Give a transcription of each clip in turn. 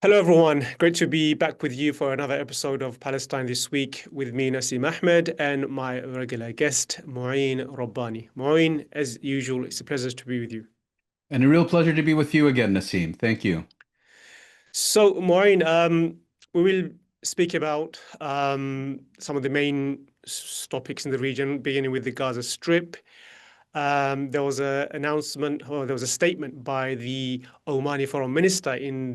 Hello, everyone. Great to be back with you for another episode of Palestine This Week with me, Naseem Ahmed, and my regular guest, Mouin Rabbani. Mouin, as usual, it's a pleasure to be with you. And a real pleasure to be with you again, Naseem. Thank you. So, Mouin, we will speak about some of the main topics in the region, beginning with the Gaza Strip. There was an announcement, or there was a statement by the Omani foreign minister in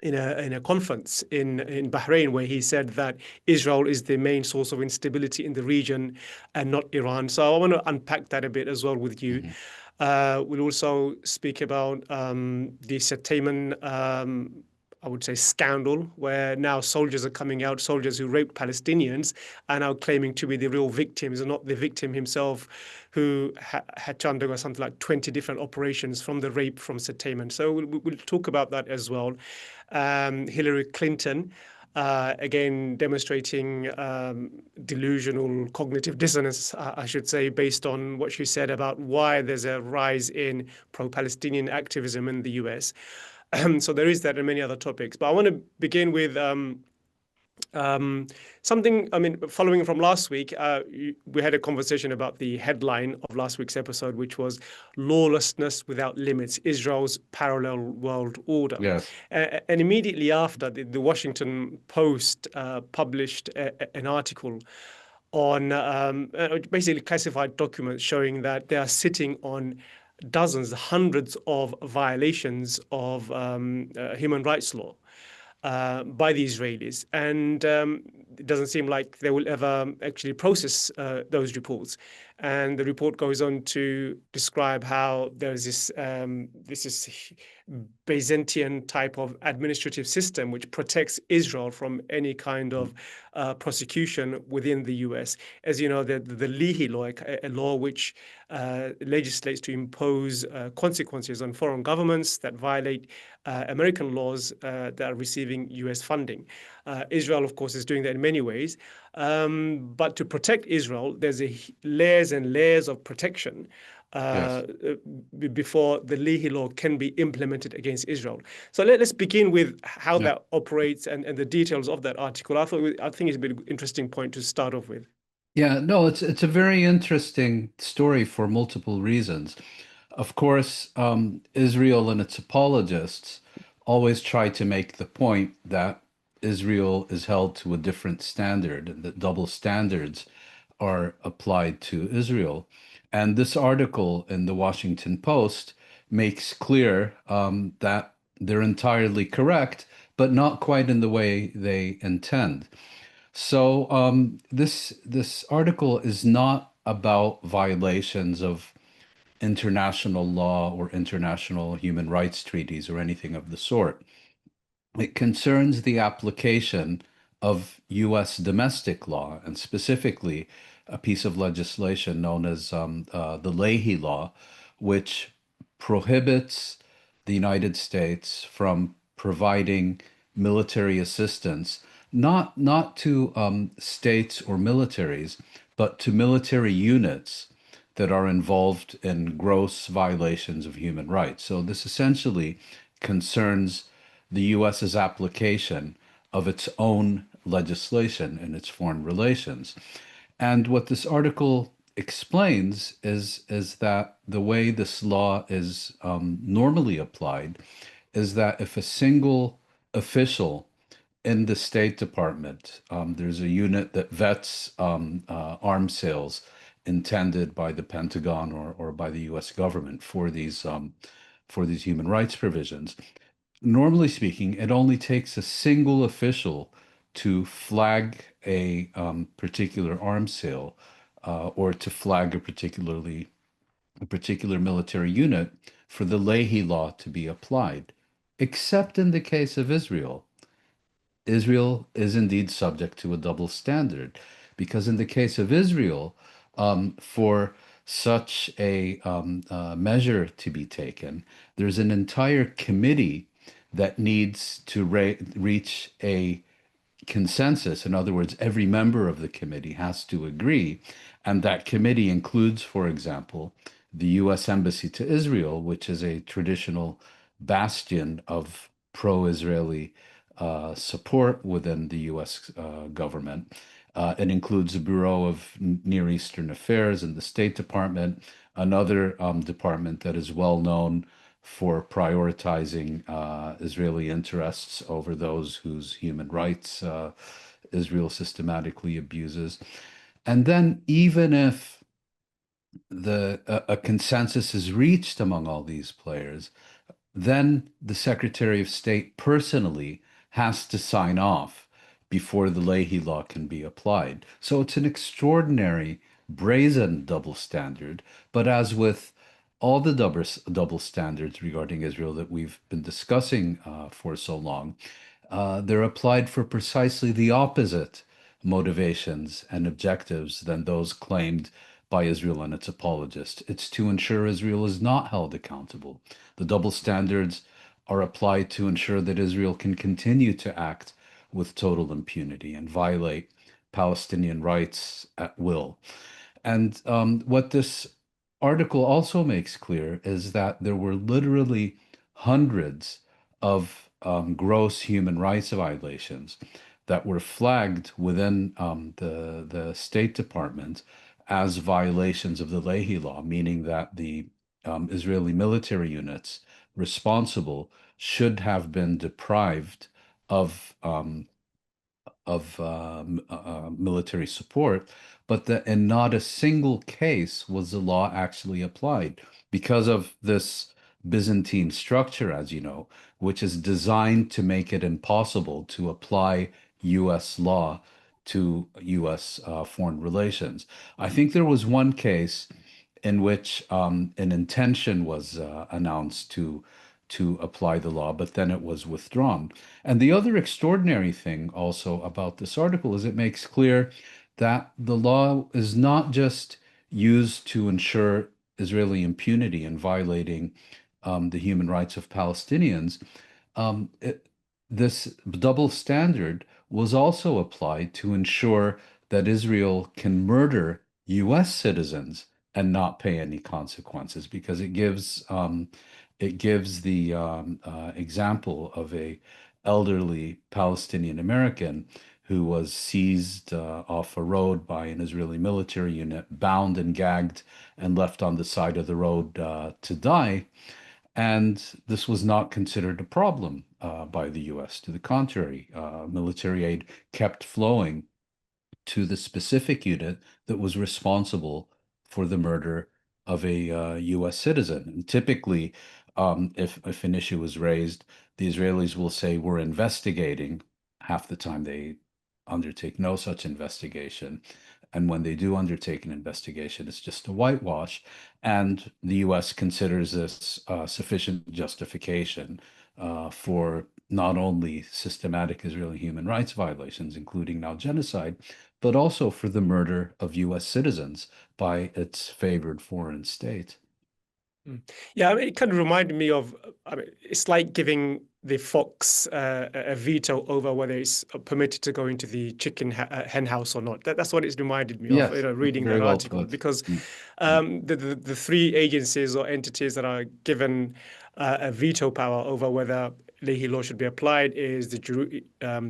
a conference in Bahrain, where he said that Israel is the main source of instability in the region and not Iran. So I want to unpack that a bit as well with you. Mhm. We'll also speak about the Sde Teiman, I would say, scandal, where now soldiers are coming out, soldiers who raped Palestinians, are now claiming to be the real victims and not the victim himself, who had to undergo something like 20 different operations from the rape from Sde Teiman. So we'll talk about that as well. Hillary Clinton, again, demonstrating delusional cognitive dissonance, I should say, based on what she said about why there's a rise in pro-Palestinian activism in the US. So there is that and many other topics. But I want to begin with um, something, I mean, following from last week, we had a conversation about the headline of last week's episode, which was Lawlessness Without Limits, Israel's Parallel World Order. Yes. And immediately after, the Washington Post published an article on basically classified documents showing that they are sitting on dozens, hundreds of violations of human rights law by the Israelis. And it doesn't seem like they will ever actually process those reports. And the report goes on to describe how there's this Byzantine type of administrative system which protects Israel from any kind of prosecution within the US. As you know, the Leahy law, a law which legislates to impose consequences on foreign governments that violate American laws that are receiving US funding. Israel, of course, is doing that in many ways. But to protect Israel, there's layers and layers of protection uh, Yes. before the Leahy law can be implemented against Israel. So let's begin with how Yeah. that operates and the details of that article. I think it's a bit interesting point to start off with. Yeah, no, it's a very interesting story for multiple reasons. Of course, Israel and its apologists always try to make the point that Israel is held to a different standard and that double standards are applied to Israel. And this article in the Washington Post makes clear that they're entirely correct, but not quite in the way they intend. So this article is not about violations of international law or international human rights treaties or anything of the sort. It concerns the application of U.S. domestic law, and specifically a piece of legislation known as the Leahy Law, which prohibits the United States from providing military assistance, not to states or militaries, but to military units that are involved in gross violations of human rights. So this essentially concerns the US's application of its own legislation in its foreign relations. And what this article explains is that the way this law is normally applied is that if a single official in the State Department, there's a unit that vets arms sales intended by the Pentagon or by the U.S. government for these human rights provisions. Normally speaking, it only takes a single official to flag a particular arms sale or to flag a particular military unit for the Leahy law to be applied, except in the case of Israel. Israel is indeed subject to a double standard, because in the case of Israel, for such a measure to be taken, there's an entire committee that needs to reach a consensus. In other words, every member of the committee has to agree. And that committee includes, for example, the U.S. Embassy to Israel, which is a traditional bastion of pro-Israeli support within the U.S. Government. It includes the Bureau of Near Eastern Affairs and the State Department, another department that is well known for prioritizing Israeli interests over those whose human rights Israel systematically abuses. And then, even if a consensus is reached among all these players, then the Secretary of State personally has to sign off before the Leahy Law can be applied. So it's an extraordinary, brazen double standard. But as with all the double standards regarding Israel that we've been discussing for so long, they're applied for precisely the opposite motivations and objectives than those claimed by Israel and its apologists. It's to ensure Israel is not held accountable. The double standards are applied to ensure that Israel can continue to act with total impunity and violate Palestinian rights at will. And what this article also makes clear is that there were literally hundreds of gross human rights violations that were flagged within the State Department as violations of the Leahy Law, meaning that the Israeli military units responsible should have been deprived of military support, but that in not a single case was the law actually applied because of this Byzantine structure, as you know, which is designed to make it impossible to apply U.S. law to U.S. Foreign relations. I think there was one case in which an intention was announced to apply the law, but then it was withdrawn. And the other extraordinary thing also about this article is it makes clear that the law is not just used to ensure Israeli impunity in violating the human rights of Palestinians. Um, it, this double standard was also applied to ensure that Israel can murder U.S. citizens and not pay any consequences, because it gives the example of a elderly Palestinian American who was seized off a road by an Israeli military unit, bound and gagged, and left on the side of the road to die. And this was not considered a problem by the U.S. To the contrary, military aid kept flowing to the specific unit that was responsible for the murder of a U.S. citizen. And typically, if an issue is raised, the Israelis will say, we're investigating. Half the time they undertake no such investigation. And when they do undertake an investigation, it's just a whitewash. And the U.S. considers this sufficient justification for not only systematic Israeli human rights violations, including now genocide, but also for the murder of U.S. citizens by its favored foreign state. Yeah, I mean, it kind of reminded me of, I mean, it's like giving the fox a veto over whether it's permitted to go into the hen house or not. That's what it's reminded me of, Yes, reading very that well article, put. because Mm, mm. the three agencies or entities that are given a veto power over whether Leahy law should be applied is the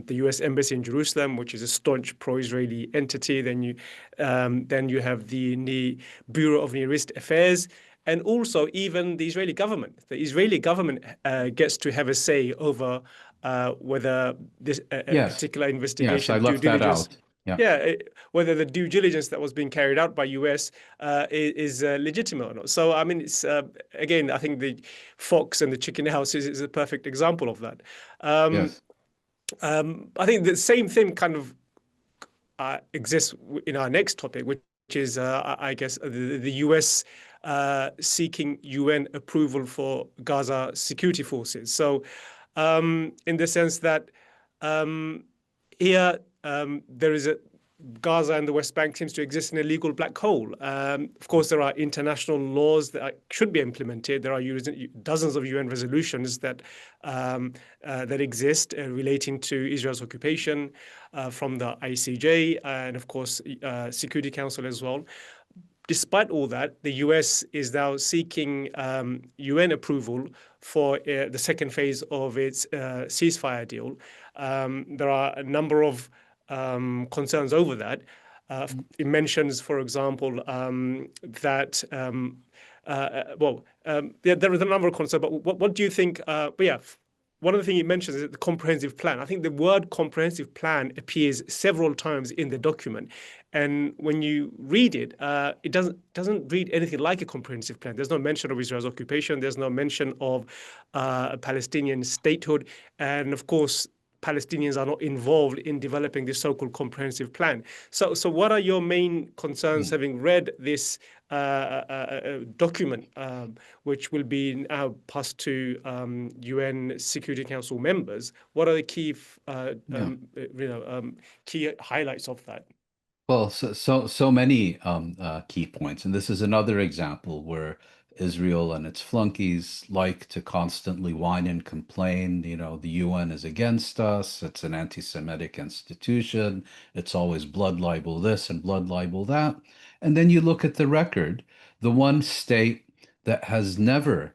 U.S. Embassy in Jerusalem, which is a staunch pro-Israeli entity. Then you have the Bureau of Near East Affairs, and also even the Israeli government. The Israeli government gets to have a say over whether this a Yes, particular yes, I investigation, due left that diligence, out. Yeah, yeah, whether the due diligence that was being carried out by US is legitimate or not. So, I mean, it's again, I think the fox and the chicken house is a perfect example of that. Um, yes, I think the same thing kind of exists in our next topic, which is, I guess, the US seeking UN approval for Gaza security forces. So, in the sense that here there is a Gaza and the West Bank seems to exist in a legal black hole. Of course, there are international laws that should be implemented. There are dozens of UN resolutions that exist relating to Israel's occupation from the ICJ and, of course, Security Council as well. despite all that, the US is now seeking UN approval for the second phase of its ceasefire deal. There are a number of concerns over that. It mentions, for example, that there is a number of concerns. But what do you think? But yeah, one of the things he mentions is the comprehensive plan. I think the word comprehensive plan appears several times in the document, and when you read it, it doesn't read anything like a comprehensive plan. There's no mention of Israel's occupation. There's no mention of Palestinian statehood, and of course, Palestinians are not involved in developing this so-called comprehensive plan. So what are your main concerns, having read this document, which will be now passed to UN Security Council members? What are the key, Yeah. key highlights of that? Well, so many key points, and this is another example where Israel and its flunkies like to constantly whine and complain. You know, the UN is against us. It's an anti-Semitic institution. It's always blood libel this and blood libel that. And then you look at the record, the one state that has never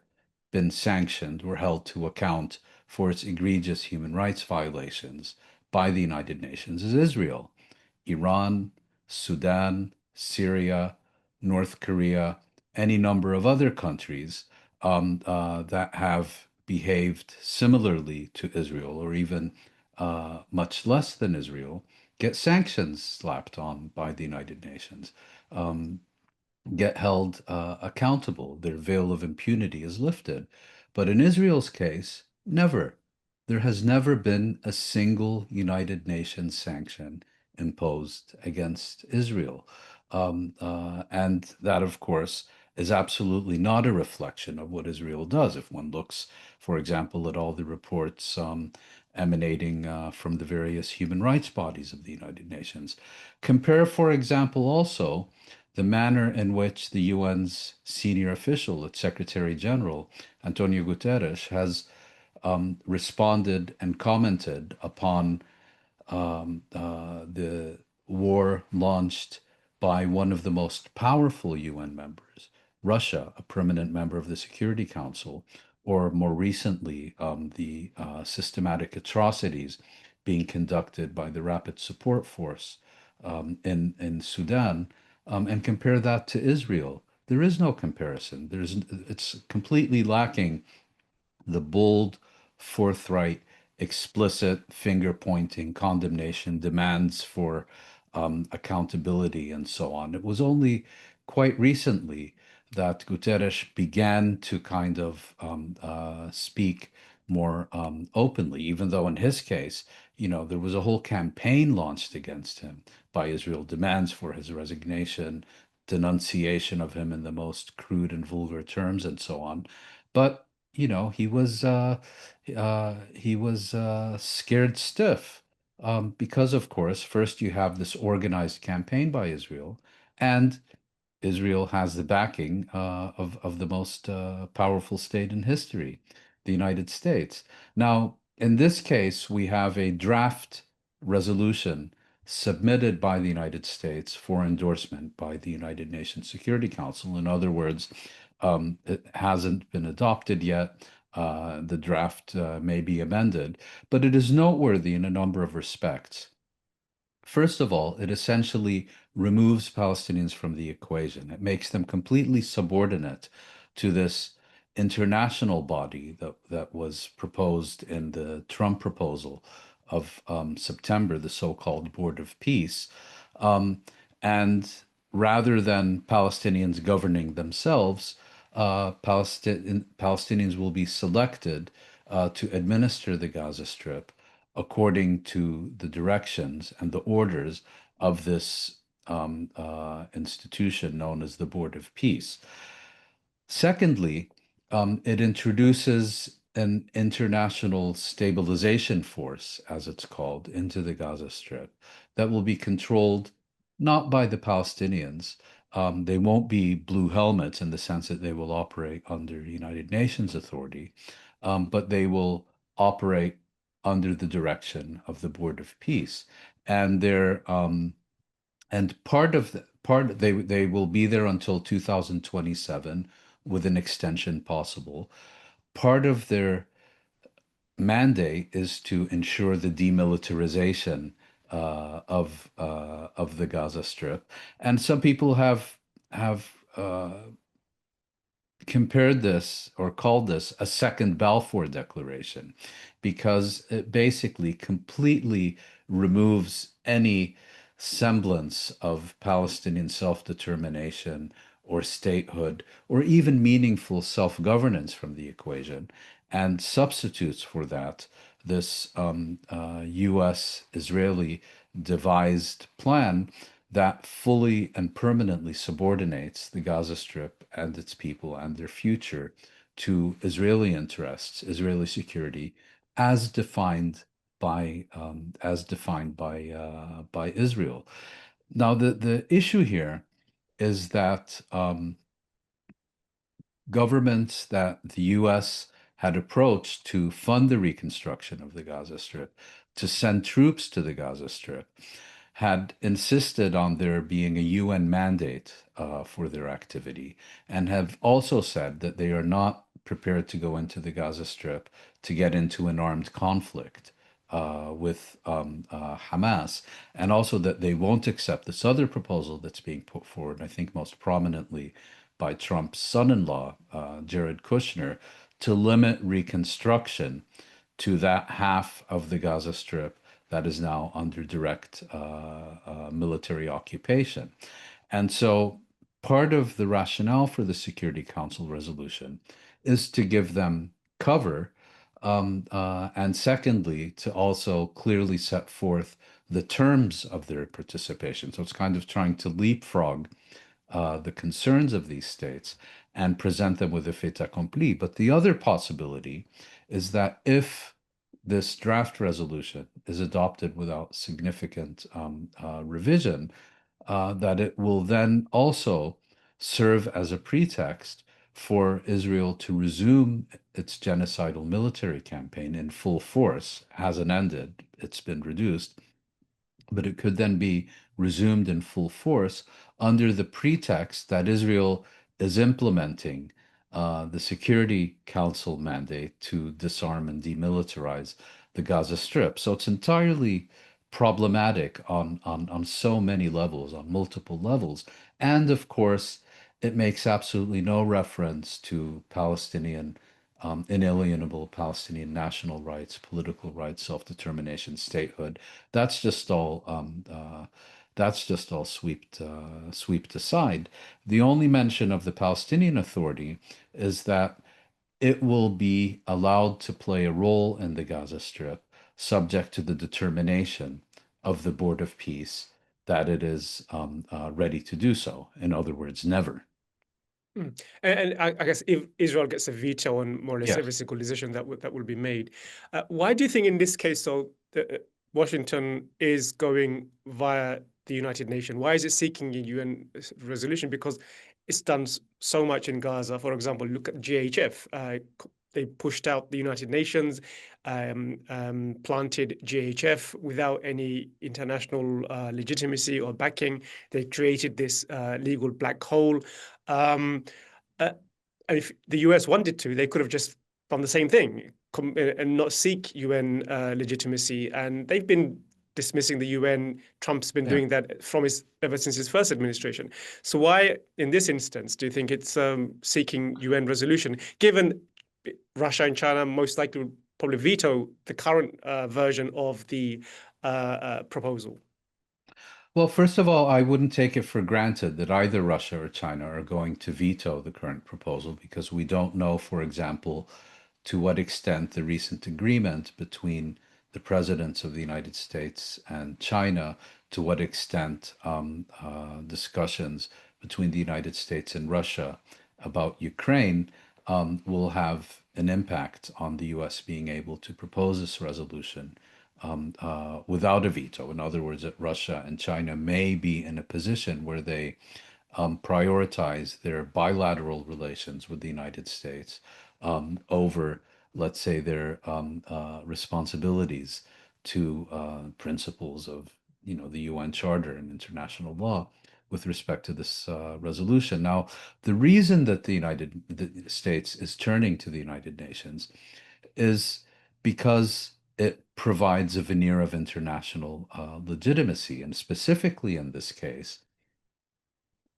been sanctioned or held to account for its egregious human rights violations by the United Nations is Israel. Iran, Sudan, Syria, North Korea, any number of other countries that have behaved similarly to Israel, or even much less than Israel, get sanctions slapped on by the United Nations, get held accountable. Their veil of impunity is lifted. But in Israel's case, never. There has never been a single United Nations sanction imposed against Israel. And that, of course, is absolutely not a reflection of what Israel does. If one looks, for example, at all the reports emanating from the various human rights bodies of the United Nations. Compare, for example, also the manner in which the UN's senior official, its Secretary General, Antonio Guterres, has responded and commented upon the war launched by one of the most powerful UN members, Russia, a permanent member of the Security Council, or more recently, the systematic atrocities being conducted by the Rapid Support Force in Sudan, and compare that to Israel. There is no comparison. It's completely lacking the bold, forthright, explicit finger pointing, condemnation, demands for accountability, and so on. It was only quite recently that Guterres began to kind of speak more openly, even though in his case, you know, there was a whole campaign launched against him by Israel, demands for his resignation, denunciation of him in the most crude and vulgar terms, and so on. But you know, he was scared stiff because, of course, first you have this organized campaign by Israel, and Israel has the backing of the most powerful state in history, the United States. Now, in this case, we have a draft resolution submitted by the United States for endorsement by the United Nations Security Council. In other words, it hasn't been adopted yet. The draft may be amended, but it is noteworthy in a number of respects. First of all, it essentially removes Palestinians from the equation. It makes them completely subordinate to this international body that was proposed in the Trump proposal of September, the so-called Board of Peace. And rather than Palestinians governing themselves, Palestinians will be selected to administer the Gaza Strip according to the directions and the orders of this institution known as the Board of Peace. Secondly, it introduces an international stabilization force, as it's called, into the Gaza Strip that will be controlled not by the Palestinians. They won't be blue helmets in the sense that they will operate under United Nations authority, but they will operate under the direction of the Board of Peace. And And part of the part they will be there until 2027 with an extension possible. Part of their mandate is to ensure the demilitarization of the Gaza Strip, and some people have compared this or called this a second Balfour Declaration because it basically completely removes any semblance of Palestinian self-determination or statehood or even meaningful self-governance from the equation and substitutes for that this U.S. Israeli devised plan that fully and permanently subordinates the Gaza Strip and its people and their future to Israeli interests, Israeli security, as defined by Israel. Now, the issue here is that governments that the U.S. had approached to fund the reconstruction of the Gaza Strip, to send troops to the Gaza Strip, had insisted on there being a UN mandate for their activity, and have also said that they are not prepared to go into the Gaza Strip to get into an armed conflict with Hamas, and also that they won't accept this other proposal that's being put forward, I think most prominently by Trump's son-in-law, Jared Kushner, to limit reconstruction to that half of the Gaza Strip that is now under direct military occupation. And so part of the rationale for the Security Council resolution is to give them cover, and secondly, to also clearly set forth the terms of their participation. So it's kind of trying to leapfrog the concerns of these states and present them with a fait accompli. But the other possibility is that if this draft resolution is adopted without significant revision, that it will then also serve as a pretext for Israel to resume its genocidal military campaign in full force. Hasn't ended, it's been reduced, but it could then be resumed in full force under the pretext that Israel is implementing the Security Council mandate to disarm and demilitarize the Gaza Strip. So it's entirely problematic on so many levels, on multiple levels. And of course, it makes absolutely no reference to Palestinian inalienable Palestinian national rights, political rights, self-determination, statehood. That's just all. That's just all swept aside. The only mention of the Palestinian Authority is that it will be allowed to play a role in the Gaza Strip, subject to the determination of the Board of Peace that it is ready to do so. In other words, never. And I guess if Israel gets a veto on more or less Yes. every single decision that will be made, why do you think in this case, though, Washington is going via the United Nations? Why is it seeking a UN resolution? Because it's done so much in Gaza. For example, look at GHF. They pushed out the United Nations, planted GHF without any international legitimacy or backing. They created this legal black hole. Um, uh, and if the US wanted to, they could have just done the same thing and not seek UN legitimacy. And they've been dismissing the UN. Trump's been Yeah. doing that ever since his first administration. So why, in this instance, do you think it's seeking UN resolution, given Russia and China most likely will probably veto the current version of the proposal? Well, first of all, I wouldn't take it for granted that either Russia or China are going to veto the current proposal because we don't know, for example, to what extent the recent agreement between the presidents of the United States and China, to what extent discussions between the United States and Russia about Ukraine will have an impact on the US being able to propose this resolution without a veto. In other words, that Russia and China may be in a position where they prioritize their bilateral relations with the United States over, let's say, their responsibilities to principles of the UN Charter and international law with respect to this resolution. Now, the reason that the States is turning to the United Nations is because it provides a veneer of international legitimacy, and specifically in this case,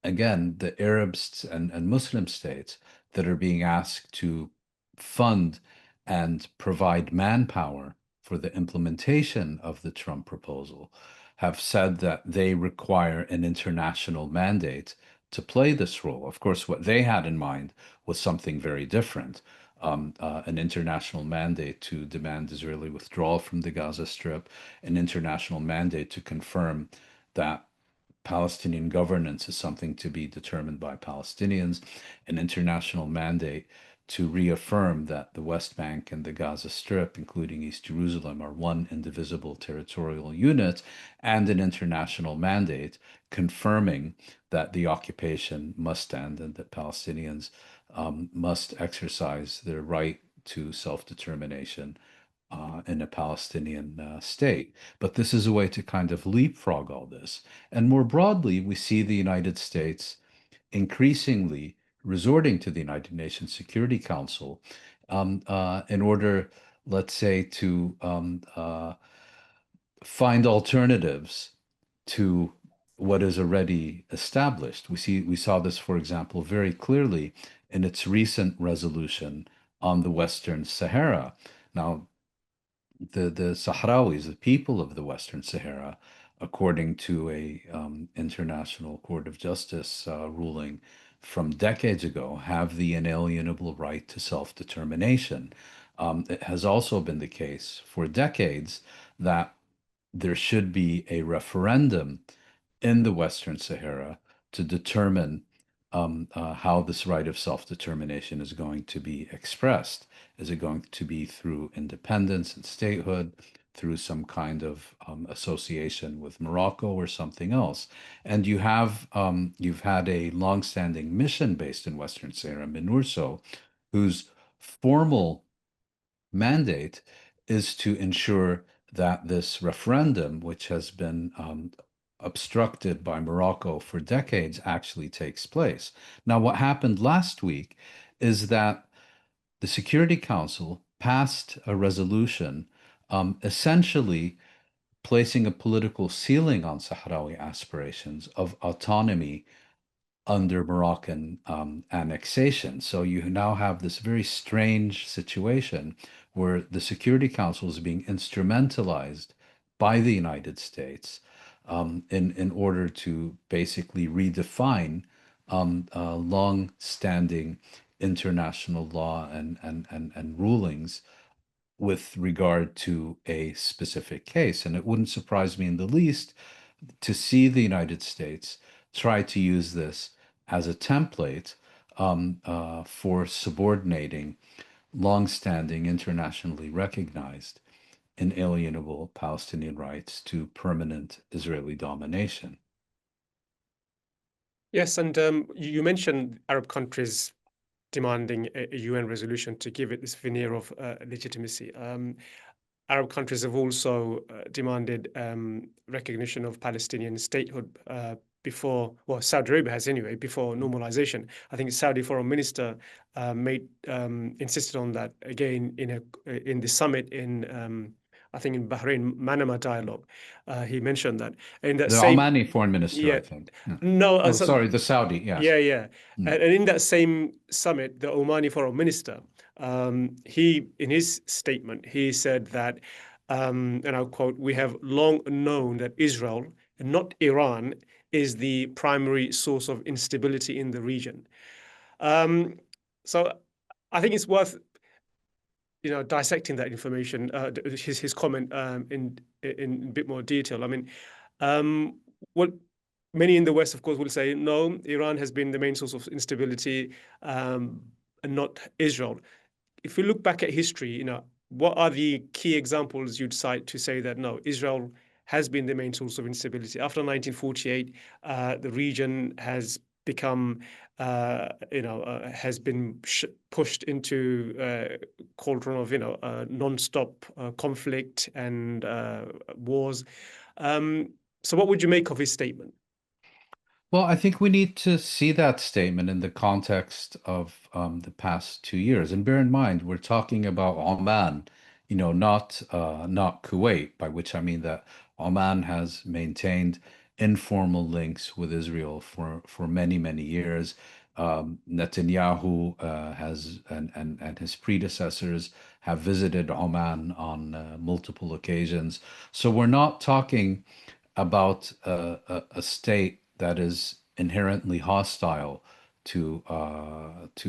again, the Arabs and Muslim states that are being asked to fund and provide manpower for the implementation of the Trump proposal have said that they require an international mandate to play this role. Of course, what they had in mind was something very different. An international mandate to demand Israeli withdrawal from the Gaza Strip, an international mandate to confirm that Palestinian governance is something to be determined by Palestinians, an international mandate to reaffirm that the West Bank and the Gaza Strip, including East Jerusalem, are one indivisible territorial unit, and an international mandate confirming that the occupation must end and that Palestinians must exercise their right to self-determination in a Palestinian state. But this is a way to kind of leapfrog all this. And more broadly, we see the United States increasingly resorting to the United Nations Security Council in order, let's say, to find alternatives to what is already established. We saw this, for example, very clearly in its recent resolution on the Western Sahara. Now, the Sahrawis, the people of the Western Sahara, according to a International Court of Justice ruling from decades ago, have the inalienable right to self-determination. It has also been the case for decades that there should be a referendum in the Western Sahara to determine how this right of self-determination is going to be expressed. Is it going to be through independence and statehood, through some kind of association with Morocco or something else? And you've had a longstanding mission based in Western Sahara, MINURSO, whose formal mandate is to ensure that this referendum, which has been obstructed by Morocco for decades, actually takes place. Now, what happened last week is that the Security Council passed a resolution essentially placing a political ceiling on Sahrawi aspirations of autonomy under Moroccan annexation. So you now have this very strange situation where the Security Council is being instrumentalized by the United States in order to basically redefine long-standing international law and rulings with regard to a specific case. And it wouldn't surprise me in the least to see the United States try to use this as a template for subordinating long-standing, internationally recognized, inalienable Palestinian rights to permanent Israeli domination. Yes, and you mentioned Arab countries demanding a UN resolution to give it this veneer of legitimacy. Arab countries have also demanded recognition of Palestinian statehood before, well, Saudi Arabia has anyway, before normalization. I think the Saudi foreign minister insisted on that again in the summit in I think in Bahrain, Manama dialogue. He mentioned that in that The same Omani foreign minister, I yeah think. Yeah. no Oh, sorry, the Saudi, yes. yeah, yeah. Mm. And in that same summit, the Omani foreign minister, he, in his statement, he said that, and I'll quote, "We have long known that Israel, and not Iran, is the primary source of instability in the region." Um, so I think it's worth, dissecting that information, his comment in a bit more detail. I mean, what many in the West, of course, will say, no, Iran has been the main source of instability, and not Israel. If you look back at history, what are the key examples you'd cite to say that no, Israel has been the main source of instability? After 1948, the region has become, has been pushed into cauldron of, non-stop conflict and wars. So, what would you make of his statement? Well, I think we need to see that statement in the context of the past 2 years. And bear in mind, we're talking about Oman, not Kuwait, by which I mean that Oman has maintained informal links with Israel for many, many years. Netanyahu has and his predecessors have visited Oman on multiple occasions. So we're not talking about a state that is inherently hostile to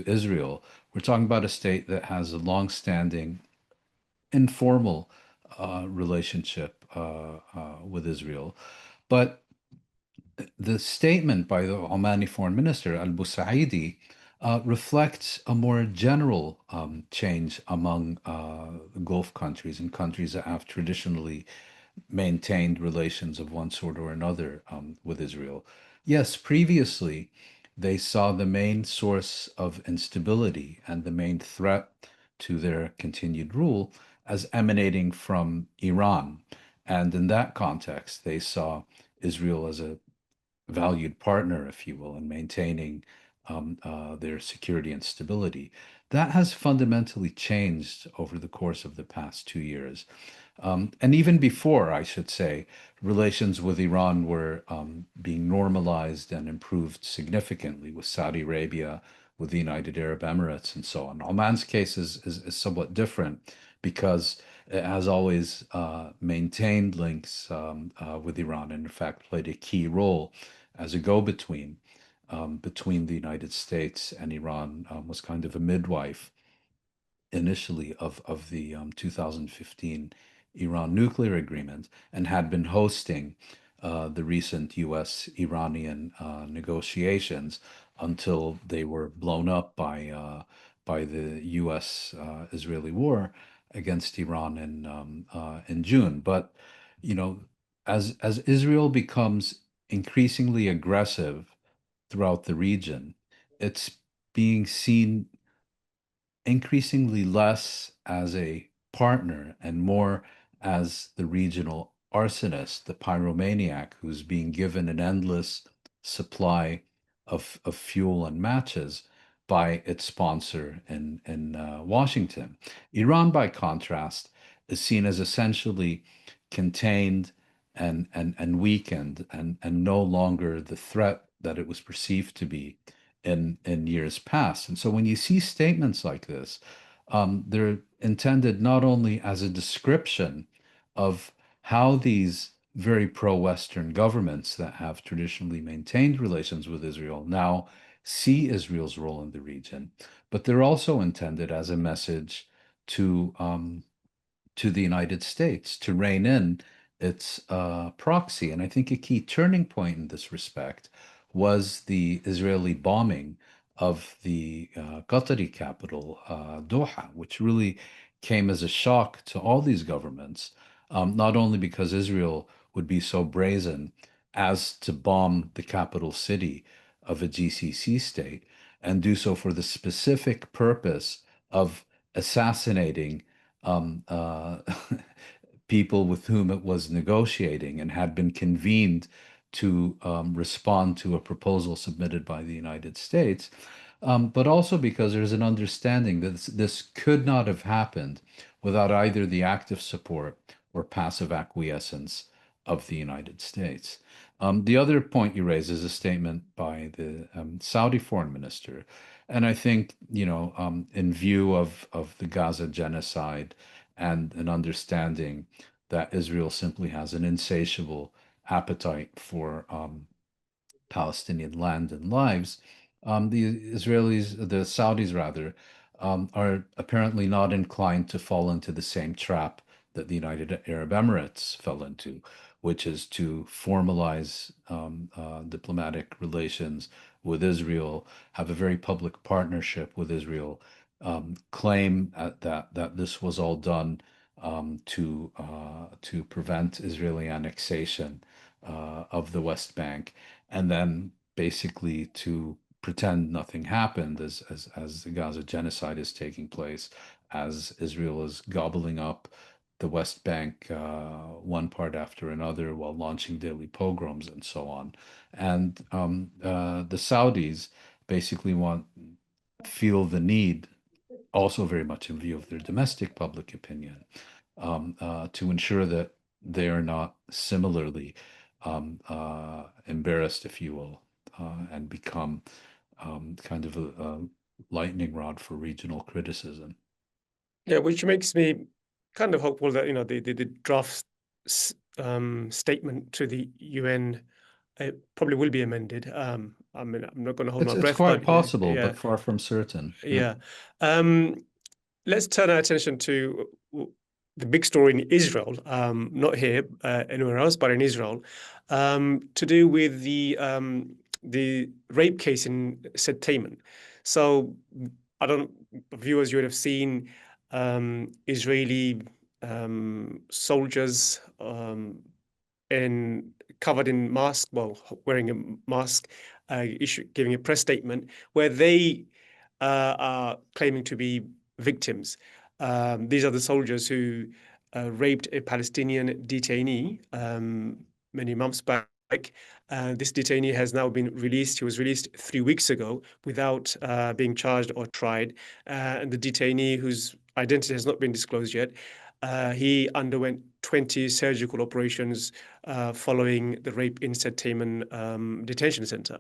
Israel. We're talking about a state that has a long-standing informal relationship with Israel. But the statement by the Omani Foreign Minister Al Busaidi reflects a more general change among Gulf countries and countries that have traditionally maintained relations of one sort or another with Israel. Yes, previously they saw the main source of instability and the main threat to their continued rule as emanating from Iran. And in that context, they saw Israel as a valued partner, if you will, in maintaining their security and stability. That has fundamentally changed over the course of the past 2 years. And even before, I should say, relations with Iran were being normalized and improved significantly with Saudi Arabia, with the United Arab Emirates, and so on. Oman's case is somewhat different because it has always maintained links with Iran and, in fact, played a key role as a go-between between the United States and Iran, was kind of a midwife initially of the 2015 Iran nuclear agreement and had been hosting the recent U.S. Iranian negotiations until they were blown up by the U.S. Israeli war against Iran in June. But you know, as Israel becomes increasingly aggressive throughout the region, it's being seen increasingly less as a partner and more as the regional arsonist, the pyromaniac who's being given an endless supply of fuel and matches by its sponsor in Washington. Iran, by contrast, is seen as essentially contained and weakened and no longer the threat that it was perceived to be in years past. And so when you see statements like this, they're intended not only as a description of how these very pro-Western governments that have traditionally maintained relations with Israel now see Israel's role in the region, but they're also intended as a message to the United States to rein in its proxy. And I think a key turning point in this respect was the Israeli bombing of the Qatari capital, Doha, which really came as a shock to all these governments, not only because Israel would be so brazen as to bomb the capital city of a GCC state and do so for the specific purpose of assassinating um, uh, people with whom it was negotiating and had been convened to respond to a proposal submitted by the United States, but also because there's an understanding that this could not have happened without either the active support or passive acquiescence of the United States. The other point you raise is a statement by the Saudi foreign minister. And I think, in view of the Gaza genocide and an understanding that Israel simply has an insatiable appetite for Palestinian land and lives, the Saudis rather, are apparently not inclined to fall into the same trap that the United Arab Emirates fell into, which is to formalize diplomatic relations with Israel, have a very public partnership with Israel, claim that this was all done to prevent Israeli annexation of the West Bank, and then basically to pretend nothing happened as the Gaza genocide is taking place, as Israel is gobbling up the West Bank, one part after another, while launching daily pogroms and so on. And the Saudis basically feel the need, also very much in view of their domestic public opinion, to ensure that they are not similarly embarrassed, if you will, and become kind of a lightning rod for regional criticism. Yeah, which makes me kind of hopeful that the draft statement to the UN probably will be amended. I mean, I'm not going to hold my It's breath, quite but possible, yeah, but far from certain. Yeah. yeah. Um, let's turn our attention to the big story in Israel, not here, anywhere else, but in Israel, to do with the rape case in Sde Teiman. So, I don't, viewers, you would have seen Israeli soldiers in covered in mask, well, wearing a mask, giving a press statement where they are claiming to be victims. These are the soldiers who raped a Palestinian detainee many months back. This detainee has now been released. He was released 3 weeks ago without being charged or tried. And the detainee, whose identity has not been disclosed yet, he underwent 20 surgical operations following the rape in Sde Teiman detention center.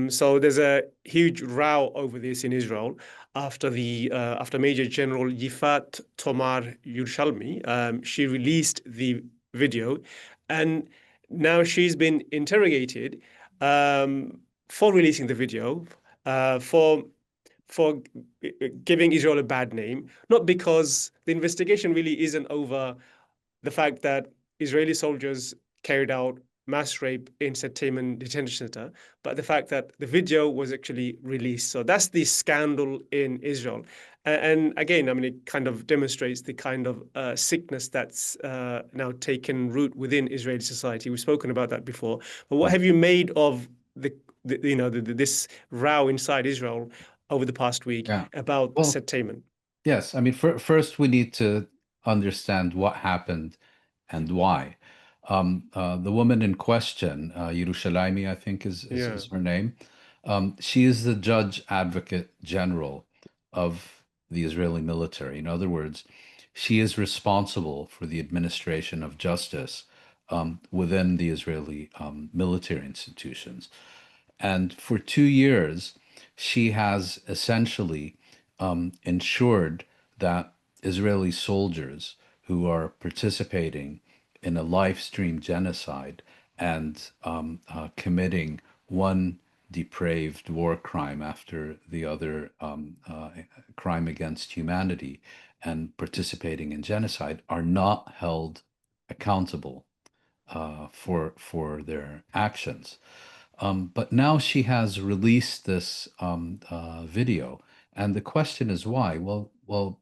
So there's a huge row over this in Israel after Major General Yifat Tomar Yerushalmi. She released the video, and now she's been interrogated for releasing the video, for giving Israel a bad name, not because the investigation really isn't over the fact that Israeli soldiers carried out mass rape in Sde Teiman detention center, but the fact that the video was actually released. So that's the scandal in Israel. And again, I mean, it kind of demonstrates the kind of sickness that's now taken root within Israeli society. We've spoken about that before. But what have you made of this row inside Israel over the past week Yeah. about Well, Sde Teiman? yes. I mean, first we need to understand what happened and why. The woman in question, Yerushalayim, I think Yeah. is her name. She is the judge advocate general of the Israeli military. In other words, she is responsible for the administration of justice within the Israeli military institutions. And for 2 years, she has essentially ensured that Israeli soldiers who are participating in a live stream genocide and committing one depraved war crime after the other, crime against humanity, and participating in genocide are not held accountable for their actions. But now she has released this video, and the question is why? Well,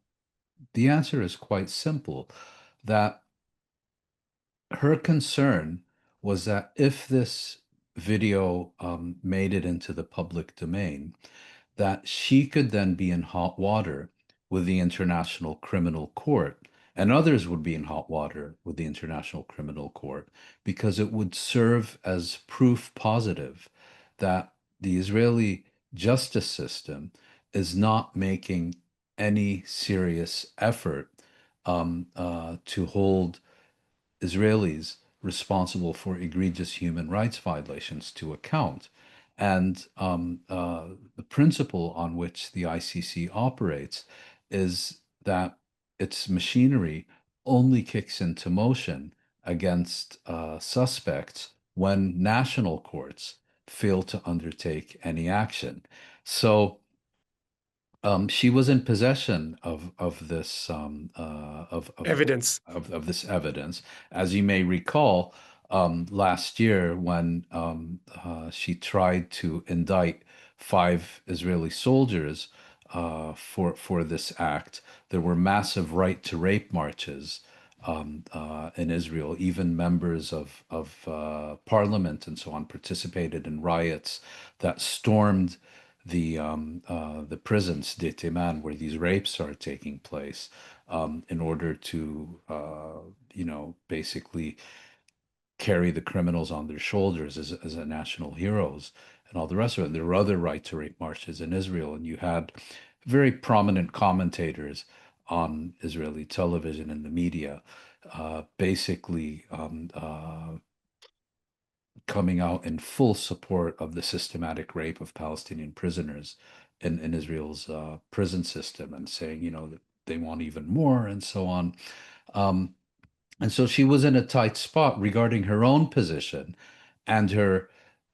the answer is quite simple. That her concern was that if this video made it into the public domain, that she could then be in hot water with the International Criminal Court, and others would be in hot water with the International Criminal Court, because it would serve as proof positive that the Israeli justice system is not making any serious effort to hold Israelis responsible for egregious human rights violations to account. And the principle on which the ICC operates is that its machinery only kicks into motion against suspects when national courts fail to undertake any action. So she was in possession of this Evidence. of this evidence, as you may recall, last year when she tried to indict 5 Israeli soldiers for this act. There were massive right to rape marches in Israel. Even members of parliament and so on participated in riots that stormed the prison Sde Teiman where these rapes are taking place, in order to basically carry the criminals on their shoulders as a national heroes and all the rest of it. There were other right to rape marches in Israel, and you had very prominent commentators on Israeli television and the media, basically coming out in full support of the systematic rape of Palestinian prisoners in Israel's prison system, and saying, that they want even more and so on. Um, and so she was in a tight spot regarding her own position and her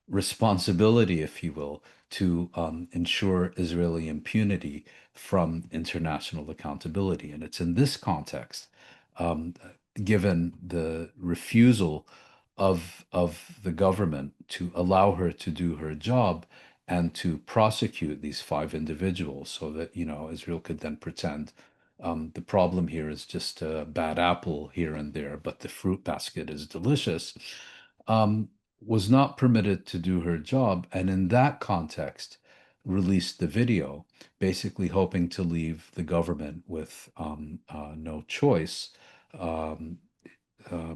responsibility, if you will, to ensure Israeli impunity from international accountability. And it's in this context, um, given the refusal of the government to allow her to do her job and to prosecute these five individuals, so that Israel could then pretend the problem here is just a bad apple here and there, but the fruit basket is delicious. Was not permitted to do her job, and in that context, released the video, basically hoping to leave the government with no choice, um,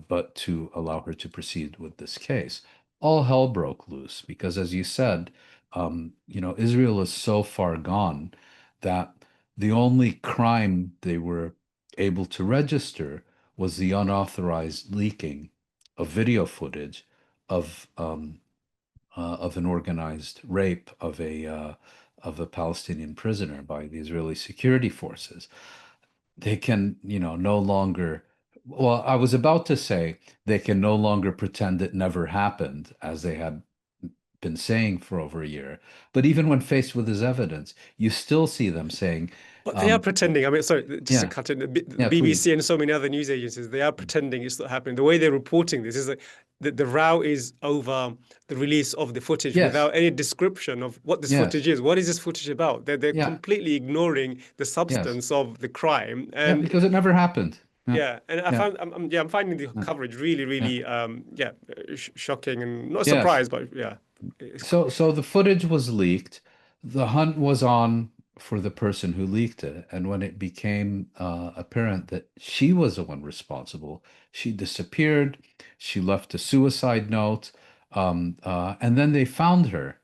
but to allow her to proceed with this case. All hell broke loose because, as you said, Israel is so far gone that the only crime they were able to register was the unauthorized leaking of video footage of an organized rape of a Palestinian prisoner by the Israeli security forces. They can, no longer. Well, I was about to say they can no longer pretend it never happened, as they had been saying for over a year. But even when faced with this evidence, you still see them saying, But they are pretending. I mean, sorry, just to "Yeah, cut in, the yeah, BBC please, and so many other news agencies, they are pretending it's not happening. The way they're reporting this is that the row is over the release of the footage yes, without any description of what this yes, footage is. What is this footage about? They're yeah, completely ignoring the yes, substance of the crime. yeah," And because it never happened. Yeah, yeah, and yeah, I'm finding the yeah, coverage really, yeah. really, shocking and not Yes. surprised, but yeah, it's, So the footage was leaked. The hunt was on for the person who leaked it, and when it became apparent that she was the one responsible, she disappeared. She left a suicide note, and then they found her,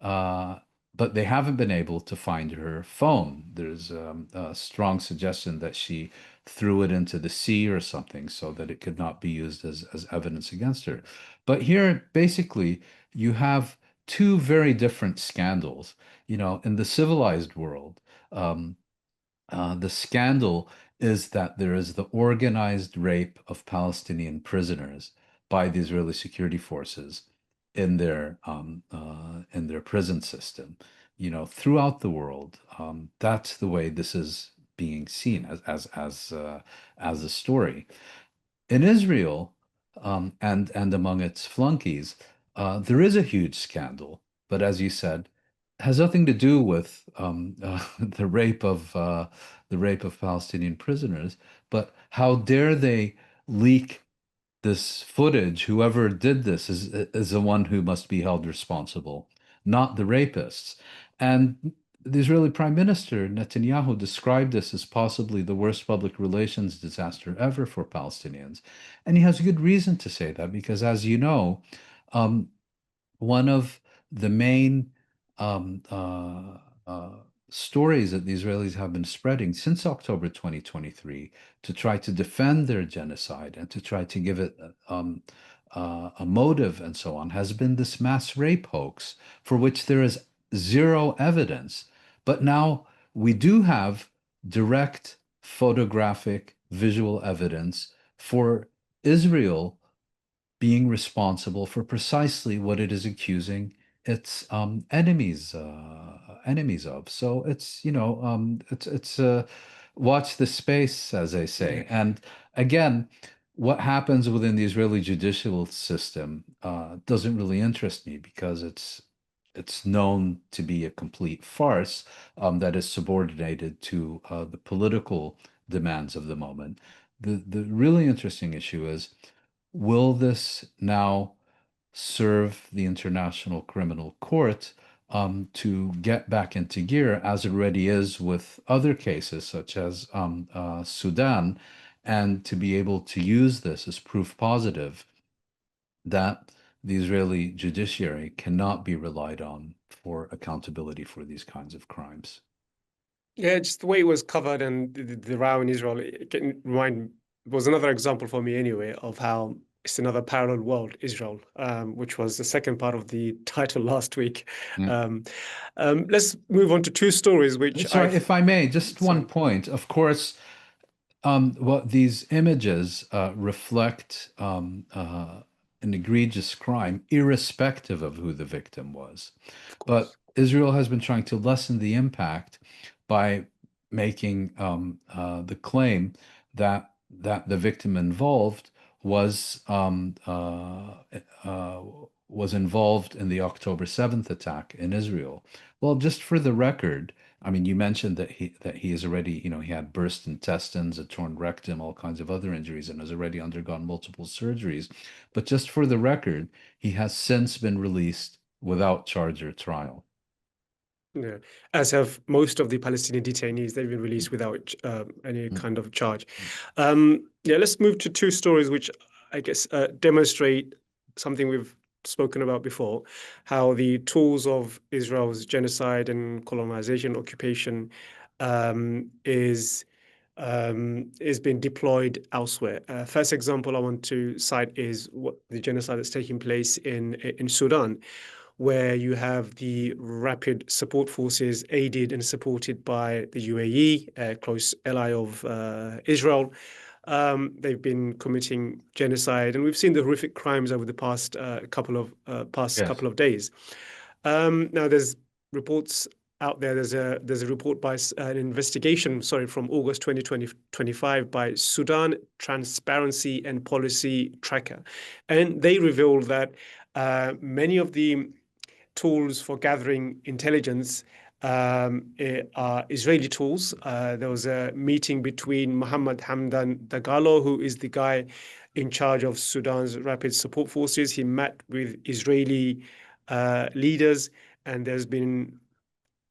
uh, but they haven't been able to find her phone. There's a strong suggestion that she threw it into the sea or something so that it could not be used as evidence against her. But here, basically, you have two very different scandals. In the civilized world, um, the scandal is that there is the organized rape of Palestinian prisoners by the Israeli security forces in their prison system. Throughout the world, that's the way this is being seen as a story. In Israel, and among its flunkies, there is a huge scandal, but as you said, has nothing to do with the rape of Palestinian prisoners. But how dare they leak this footage? Whoever did this is the one who must be held responsible, not the rapists. And the Israeli Prime Minister Netanyahu described this as possibly the worst public relations disaster ever for Palestinians. And he has good reason to say that because, as you know, um, one of the main um, uh, uh, stories that the Israelis have been spreading since October 2023 to try to defend their genocide and to try to give it a motive and so on has been this mass rape hoax for which there is zero evidence. But now we do have direct photographic visual evidence for Israel being responsible for precisely what it is accusing its enemies of. So it's watch the space, as they say. And again, what happens within the Israeli judicial system doesn't really interest me because it's known to be a complete farce that is subordinated to the political demands of the moment. The really interesting issue is, will this now serve the International Criminal Court to get back into gear, as it already is with other cases, such as Sudan, and to be able to use this as proof positive that the Israeli judiciary cannot be relied on for accountability for these kinds of crimes. Yeah, just the way it was covered and the row in Israel, it can remind was another example for me anyway of how it's another parallel world, Israel, which was the second part of the title last week. Mm. Um, let's move on to two stories which Sorry, if I may, just one sorry, point. Of course, what these images reflect an egregious crime, irrespective of who the victim was. of But course. Israel has been trying to lessen the impact by making the claim that the victim involved was uh, was involved in the October 7th attack in Israel. Well, just for the record, I mean, you mentioned that he is already, he had burst intestines, a torn rectum, all kinds of other injuries, and has already undergone multiple surgeries. But just for the record, he has since been released without charge or trial. Yeah, as have most of the Palestinian detainees. They've been released without any Mm, kind of charge. mm. Yeah, let's move to two stories which I guess demonstrate something we've spoken about before, how the tools of Israel's genocide and colonization occupation is being deployed elsewhere. First example I want to cite is what the genocide that's taking place in Sudan, where you have the Rapid Support Forces aided and supported by the UAE, a close ally of Israel. They've been committing genocide, and we've seen the horrific crimes over the past Yes. couple of days. Now, there's reports out there. There's a report by an investigation, sorry, from August 2025 by Sudan Transparency and Policy Tracker, and they revealed that many of the tools for gathering intelligence are Israeli tools. There was a meeting between Mohammed Hamdan Dagalo, who is the guy in charge of Sudan's Rapid Support Forces. He met with Israeli leaders, and there's been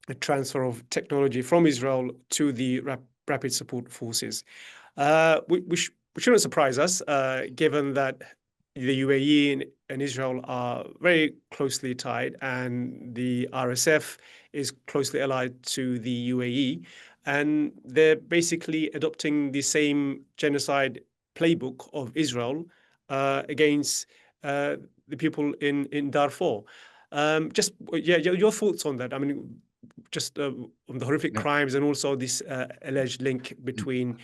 a transfer of technology from Israel to the Rapid Support Forces. Which shouldn't surprise us, given that the UAE and Israel are very closely tied, and the RSF is closely allied to the UAE, and they're basically adopting the same genocide playbook of Israel against the people in Darfur. Just yeah, your thoughts on that? I mean, just on the horrific Yeah. crimes and also this alleged link between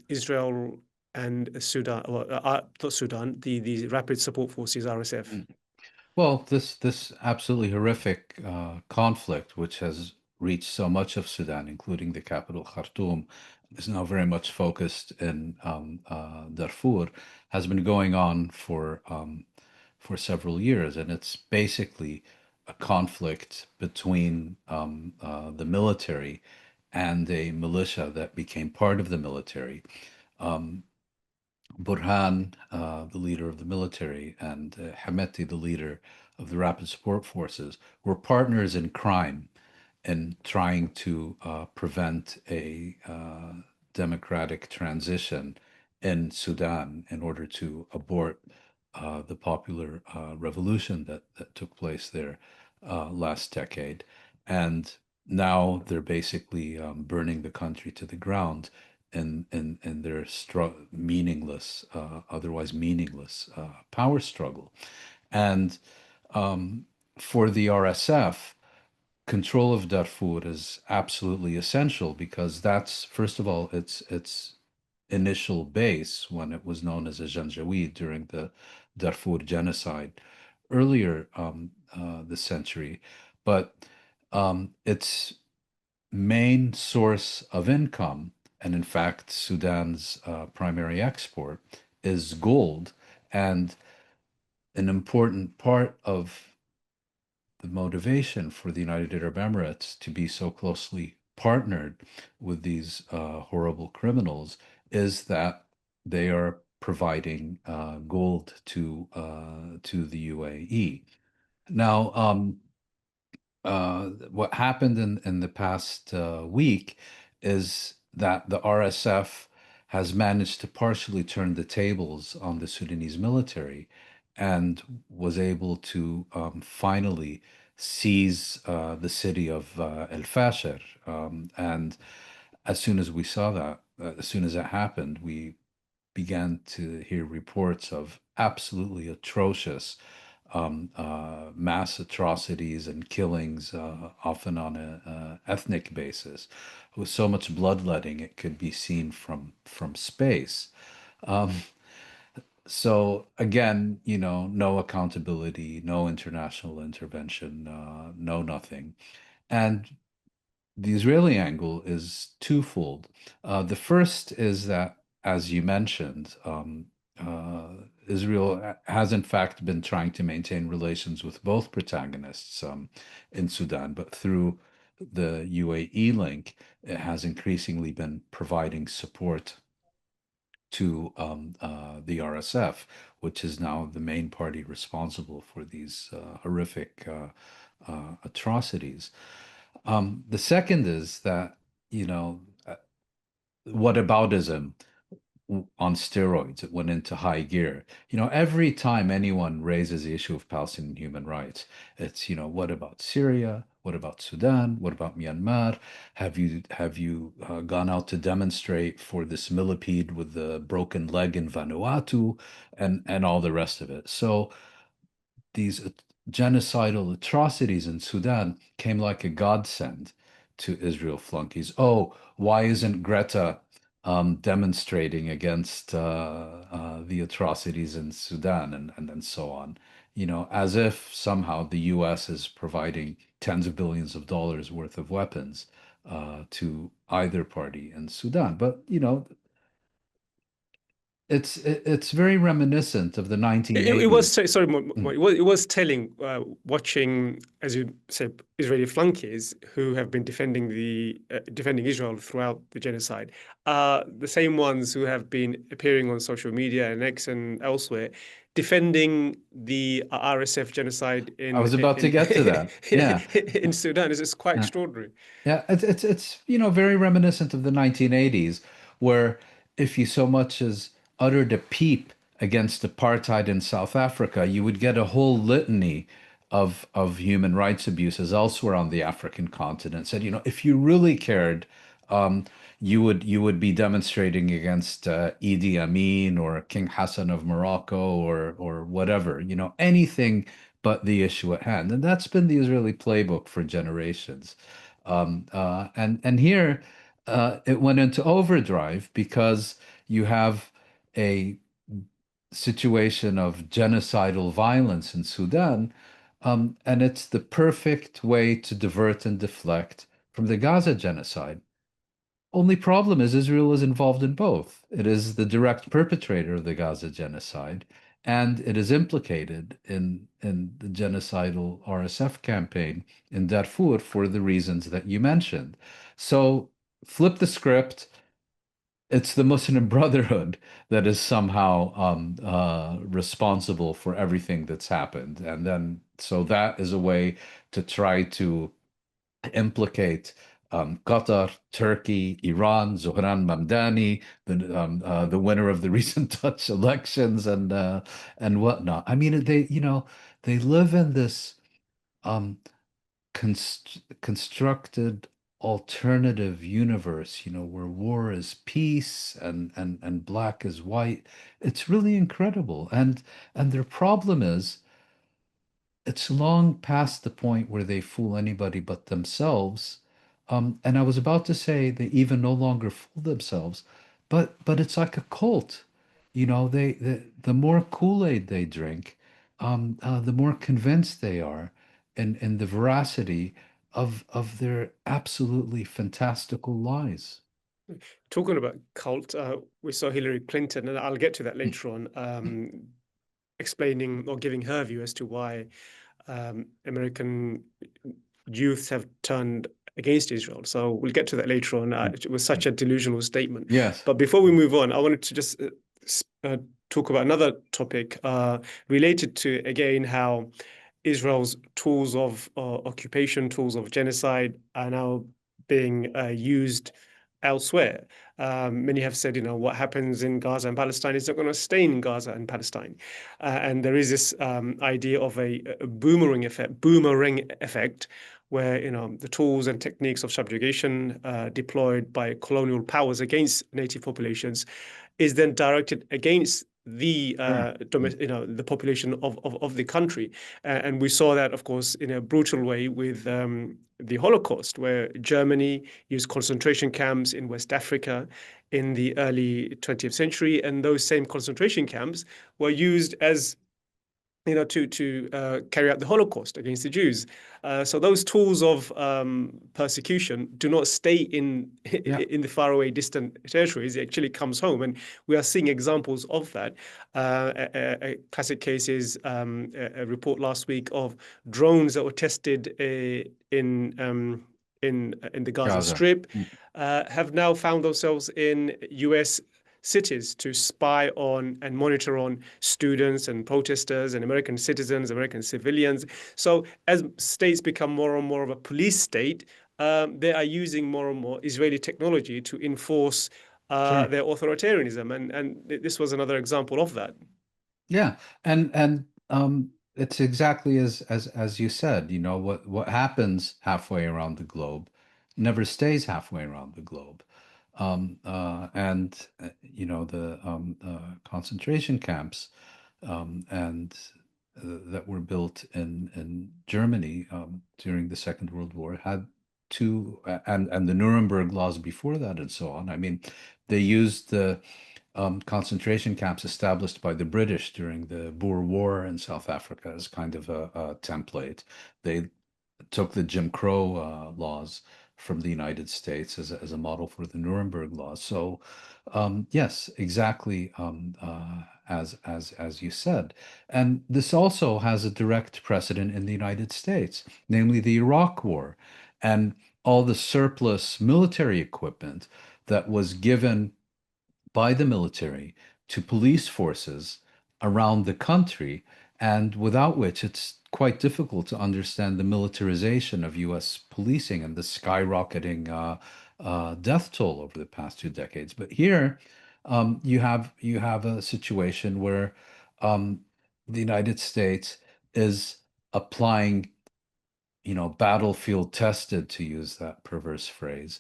Israel and Sudan, or not Sudan, the Rapid Support Forces, RSF. Mm. Well, this absolutely horrific conflict, which has reached so much of Sudan, including the capital Khartoum, is now very much focused in Darfur, has been going on for several years, and it's basically a conflict between the military and a militia that became part of the military. Um, Burhan, the leader of the military, and Hameti, the leader of the Rapid Support Forces, were partners in crime in trying to prevent a democratic transition in Sudan in order to abort the popular revolution that took place there last decade. And now they're basically burning the country to the ground in their meaningless, otherwise meaningless power struggle. And um, for the RSF, control of Darfur is absolutely essential because that's, first of all, its initial base when it was known as a Janjaweed during the Darfur genocide earlier this century. But its main source of income, and in fact, Sudan's primary export, is gold. And an important part of the motivation for the United Arab Emirates to be so closely partnered with these horrible criminals is that they are providing gold to the UAE. Now, what happened in the past week is that the RSF has managed to partially turn the tables on the Sudanese military and was able to finally seize the city of El Fasher. And as soon as we saw that, as soon as it happened, we began to hear reports of absolutely atrocious mass atrocities and killings, often on a ethnic basis, with so much bloodletting it could be seen from space. Um, so again, no accountability, no international intervention, no nothing. And the Israeli angle is twofold. The first is that, as you mentioned, uh, Israel has in fact been trying to maintain relations with both protagonists in Sudan, but through the UAE link, it has increasingly been providing support to the RSF, which is now the main party responsible for these horrific atrocities. The second is that, you know, whataboutism on steroids. It went into high gear. Every time anyone raises the issue of Palestinian human rights, it's, what about Syria? What about Sudan? What about Myanmar? Have you gone out to demonstrate for this millipede with the broken leg in Vanuatu and all the rest of it? So these genocidal atrocities in Sudan came like a godsend to Israel flunkies. Oh, why isn't Greta demonstrating against the atrocities in Sudan and so on? As if somehow the U.S. is providing tens of billions of dollars worth of weapons to either party in Sudan. But, it's very reminiscent of the It was 1980s. sorry, Mm. it was telling watching, as you said, Israeli flunkies who have been defending Israel throughout the genocide, the same ones who have been appearing on social media and X and elsewhere, defending the RSF genocide I was about to get to that. Yeah. in Sudan. It's just quite Yeah. extraordinary. Yeah, it's very reminiscent of the 1980s, where if you so much as uttered a peep against apartheid in South Africa, you would get a whole litany of human rights abuses elsewhere on the African continent. Said, if you really cared, um, you would be demonstrating against Idi Amin or King Hassan of Morocco or whatever, anything but the issue at hand. And that's been the Israeli playbook for generations. And here it went into overdrive because you have a situation of genocidal violence in Sudan, and it's the perfect way to divert and deflect from the Gaza genocide. Only problem is Israel is involved in both. It is the direct perpetrator of the Gaza genocide, and it is implicated in the genocidal RSF campaign in Darfur for the reasons that you mentioned. So flip the script. It's the Muslim Brotherhood that is somehow responsible for everything that's happened. And then, so that is a way to try to implicate Qatar, Turkey, Iran, Zohran Mamdani, the winner of the recent Dutch elections, and whatnot. I mean, they live in this um, constructed alternative universe, where war is peace and black is white. It's really incredible, and their problem is it's long past the point where they fool anybody but themselves. And I was about to say they even no longer fool themselves, but it's like a cult. The more Kool-Aid they drink, the more convinced they are in the veracity of their absolutely fantastical lies. Talking about cult, we saw Hillary Clinton, and I'll get to that later on, explaining or giving her view as to why American youths have turned against Israel. So we'll get to that later on. It was such a delusional statement. Yes. But before we move on, I wanted to just talk about another topic related to, again, how Israel's tools of occupation, tools of genocide are now being used elsewhere. Many have said, what happens in Gaza and Palestine is not going to stay in Gaza and Palestine. And there is this idea of a boomerang effect, where the tools and techniques of subjugation deployed by colonial powers against native populations is then directed against the Sure. the population of the country, and we saw that, of course, in a brutal way with the Holocaust, where Germany used concentration camps in West Africa in the early 20th century, and those same concentration camps were used as to carry out the Holocaust against the Jews. So those tools of persecution do not stay in Yeah. in the faraway, distant territories. It actually comes home, and we are seeing examples of that. A classic case is a report last week of drones that were tested in the Gaza Gaza. Strip Mm. have now found themselves in U.S. cities to spy on and monitor on students and protesters and American citizens, American civilians. So as states become more and more of a police state, they are using more and more Israeli technology to enforce Sure. their authoritarianism, and this was another example of that. Yeah, and it's exactly as you said, what happens halfway around the globe never stays halfway around the globe. And the concentration camps and that were built in Germany during the Second World War had two, and the Nuremberg laws before that and so on. I mean, they used the concentration camps established by the British during the Boer War in South Africa as kind of a template. They took the Jim Crow laws from the United States as a model for the Nuremberg laws. So, yes, exactly as you said. And this also has a direct precedent in the United States, namely the Iraq War and all the surplus military equipment that was given by the military to police forces around the country, and without which it's quite difficult to understand the militarization of US policing and the skyrocketing death toll over the past 2 decades. But here, you have a situation where um, the United States is applying battlefield tested, to use that perverse phrase,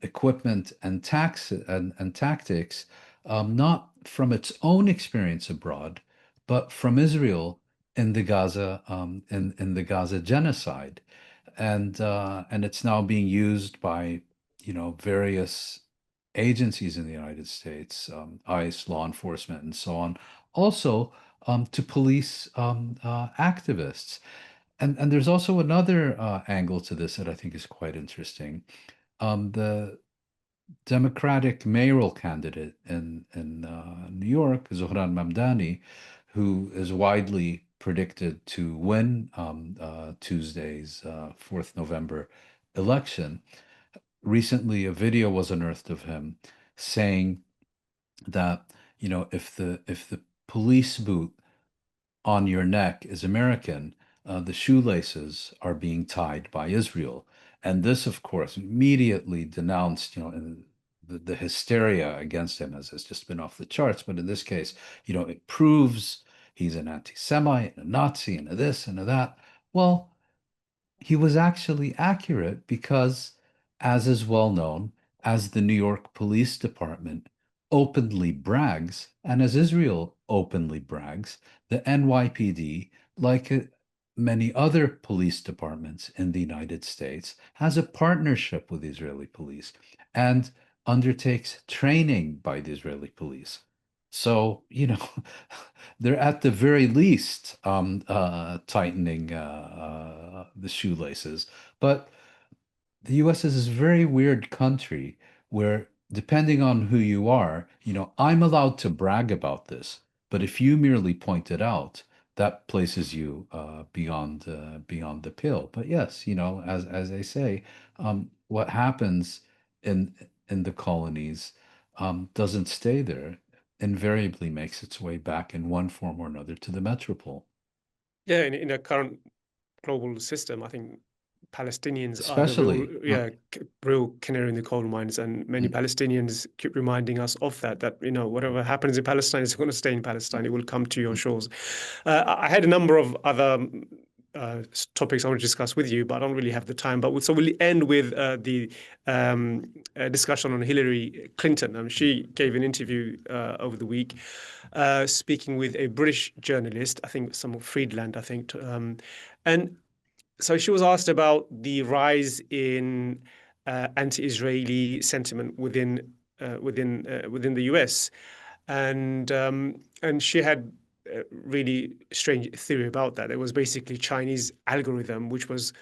equipment and tactics, not from its own experience abroad, but from Israel in the Gaza in the Gaza genocide, and it's now being used by various agencies in the United States, ICE, law enforcement, and so on, also to police activists. And there's also another angle to this that I think is quite interesting. The Democratic mayoral candidate in New York, Zohran Mamdani, who is widely predicted to win Tuesday's 4th November election, recently a video was unearthed of him saying that if the police boot on your neck is American, the shoelaces are being tied by Israel. And this, of course, immediately denounced, the hysteria against him has just been off the charts. But in this case, it proves he's an anti-Semite, a Nazi, and a this and a that. Well, he was actually accurate because, as is well known, as the New York Police Department openly brags, and as Israel openly brags, the NYPD, like many other police departments in the United States, has a partnership with Israeli police and undertakes training by the Israeli police. So, they're at the very least tightening the shoelaces. But the US is this very weird country where, depending on who you are, I'm allowed to brag about this, but if you merely point it out, that places you beyond the pale. But yes, as I say, what happens in the colonies doesn't stay there, invariably makes its way back in one form or another to the metropole. Yeah, in a current global system, I think Palestinians are the real, especially. real canary in the coal mines, and many Mm, Palestinians keep reminding us of that. That whatever happens in Palestine is going to stay in Palestine. It will come to your mm, shores. I had a number of other topics I want to discuss with you, but I don't really have the time. So we'll end with the discussion on Hillary Clinton. She gave an interview over the week, speaking with a British journalist, I think some Friedland, I think, and so she was asked about the rise in anti-Israeli sentiment within the U.S. And she had a really strange theory about that. It was basically Chinese algorithm, which was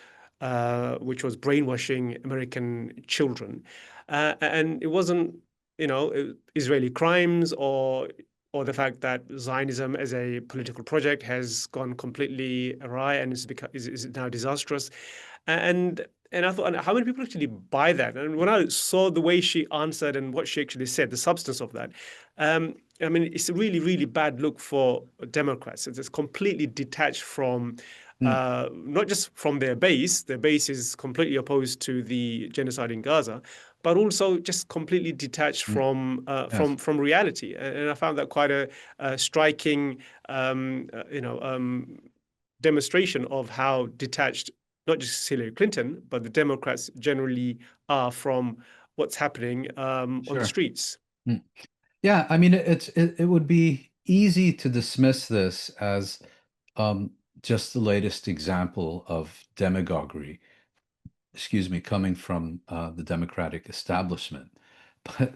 brainwashing American children, and it wasn't Israeli crimes or the fact that Zionism as a political project has gone completely awry and is now disastrous. And I thought, how many people actually buy that? And when I saw the way she answered and what she actually said, the substance of that, I mean, it's a really, really bad look for Democrats. It's completely detached from mm, not just from their base. Their base is completely opposed to the genocide in Gaza, but also just completely detached mm, from yes, reality. And I found that quite a striking, demonstration of how detached not just Hillary Clinton, but the Democrats generally are from what's happening on the sure. streets. Mm. Yeah, I mean, it would be easy to dismiss this as um, just the latest example of demagoguery, excuse me, coming from the Democratic establishment. But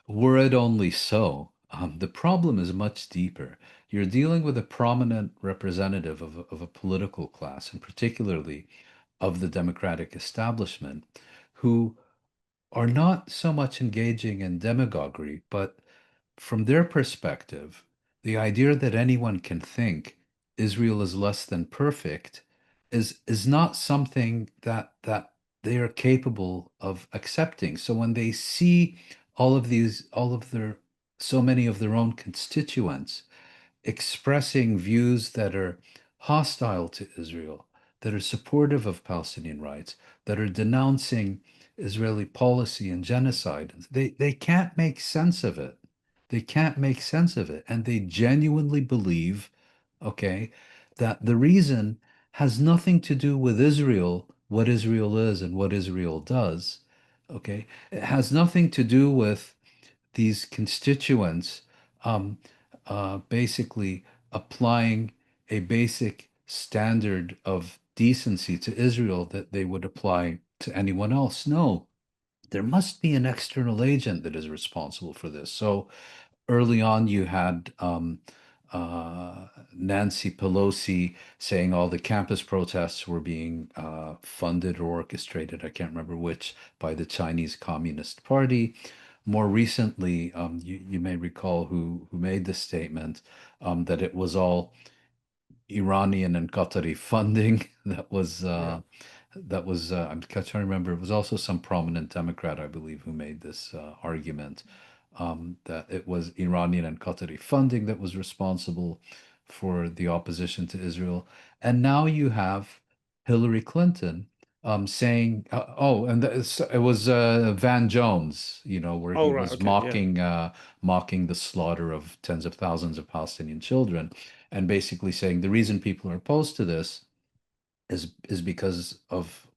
were it only so, the problem is much deeper. You're dealing with a prominent representative of a political class, and particularly of the Democratic establishment, who are not so much engaging in demagoguery, but from their perspective, the idea that anyone can think Israel is less than perfect is not something that they are capable of accepting. So when they see all of their so many of their own constituents expressing views that are hostile to Israel, that are supportive of Palestinian rights, that are denouncing Israeli policy and genocide. They can't make sense of it. They can't make sense of it. And they genuinely believe, okay, that the reason has nothing to do with Israel, what Israel is and what Israel does. Okay. It has nothing to do with these constituents um, basically applying a basic standard of decency to Israel that they would apply to anyone else. No, there must be an external agent that is responsible for this. So early on, you had Nancy Pelosi saying all the campus protests were being funded or orchestrated, I can't remember which, by the Chinese Communist Party. More recently, you may recall who made the statement that it was all Iranian and Qatari funding Yeah. that was I'm trying to remember. It was also some prominent Democrat, I believe, who made this argument that it was Iranian and Qatari funding that was responsible for the opposition to Israel. And now you have Hillary Clinton saying, "Oh, and it was Van Jones, where Oh, he right. was Okay. Yeah. mocking the slaughter of tens of thousands of Palestinian children." And basically saying the reason people are opposed to this is because of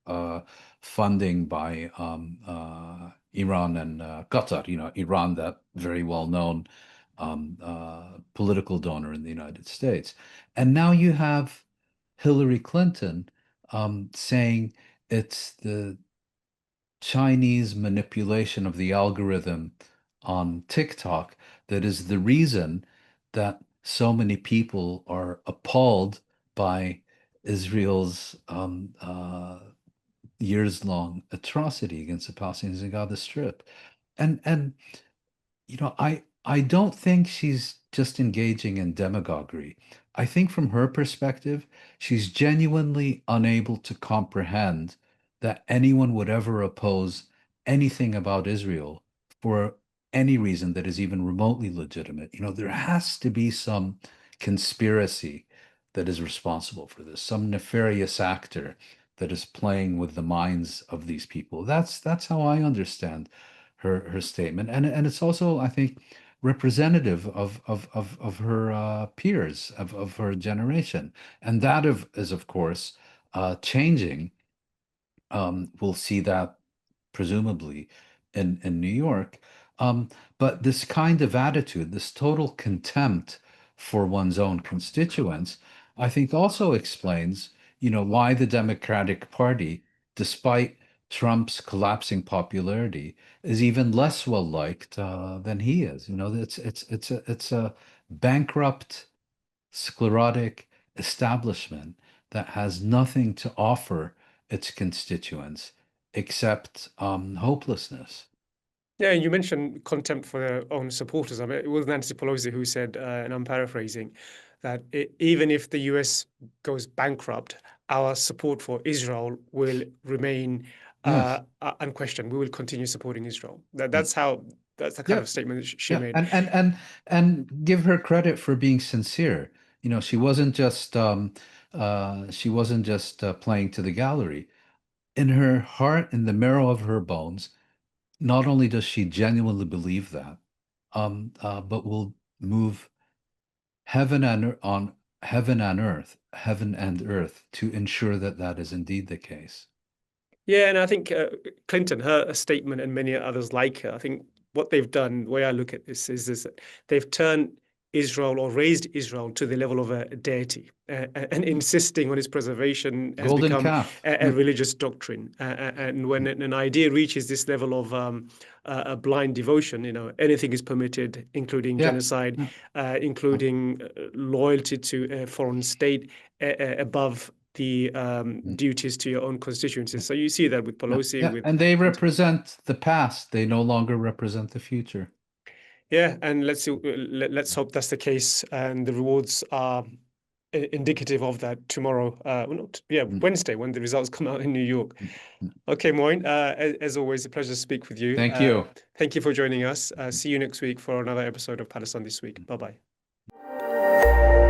funding by Iran and Qatar. Iran, that very well-known political donor in the United States. And now you have Hillary Clinton saying it's the Chinese manipulation of the algorithm on TikTok that is the reason that so many people are appalled by Israel's years-long atrocity against the Palestinians in Gaza Strip. And I don't think she's just engaging in demagoguery. I think from her perspective, she's genuinely unable to comprehend that anyone would ever oppose anything about Israel for any reason that is even remotely legitimate. There has to be some conspiracy that is responsible for this, some nefarious actor that is playing with the minds of these people. That's how I understand her statement, and it's also, I think, representative of her peers of her generation, and is of course changing. We'll see that presumably in New York. Um, but this kind of attitude, this total contempt for one's own constituents, I think also explains, why the Democratic Party, despite Trump's collapsing popularity, is even less well liked than he is. It's a bankrupt, sclerotic establishment that has nothing to offer its constituents except hopelessness. Yeah, you mentioned contempt for their own supporters. I mean, it was Nancy Pelosi who said, and I'm paraphrasing, that even if the US goes bankrupt, our support for Israel will remain Yes. unquestioned. We will continue supporting Israel. Mm. That's the kind Yeah. of statement that she Yeah. made. And give her credit for being sincere. She wasn't just playing to the gallery. In her heart, in the marrow of her bones, not only does she genuinely believe that, but will move heaven and on heaven and earth to ensure that that is indeed the case. Yeah, and I think Clinton, her statement, and many others like her, I think what they've done, the way I look at this is that they've turned Israel or raised Israel to the level of a deity, and insisting on its preservation has Golden become calf. a Yeah. religious doctrine. And when an idea reaches this level of a blind devotion, anything is permitted, including Yeah. genocide, Yeah. including loyalty to a foreign state above the Mm. duties to your own constituencies. So you see that with Yeah. Pelosi, Yeah. with And they represent the past. They no longer represent the future. yeah, and let's see, let's hope that's the case, and the rewards are indicative of that tomorrow. Well, not, yeah, Mm. Wednesday when the results come out in New York. Mm. Mm. Okay, Moin, as always, a pleasure to speak with you. Thank you. Thank you for joining us. See you next week for another episode of Palestine This Week. Bye bye.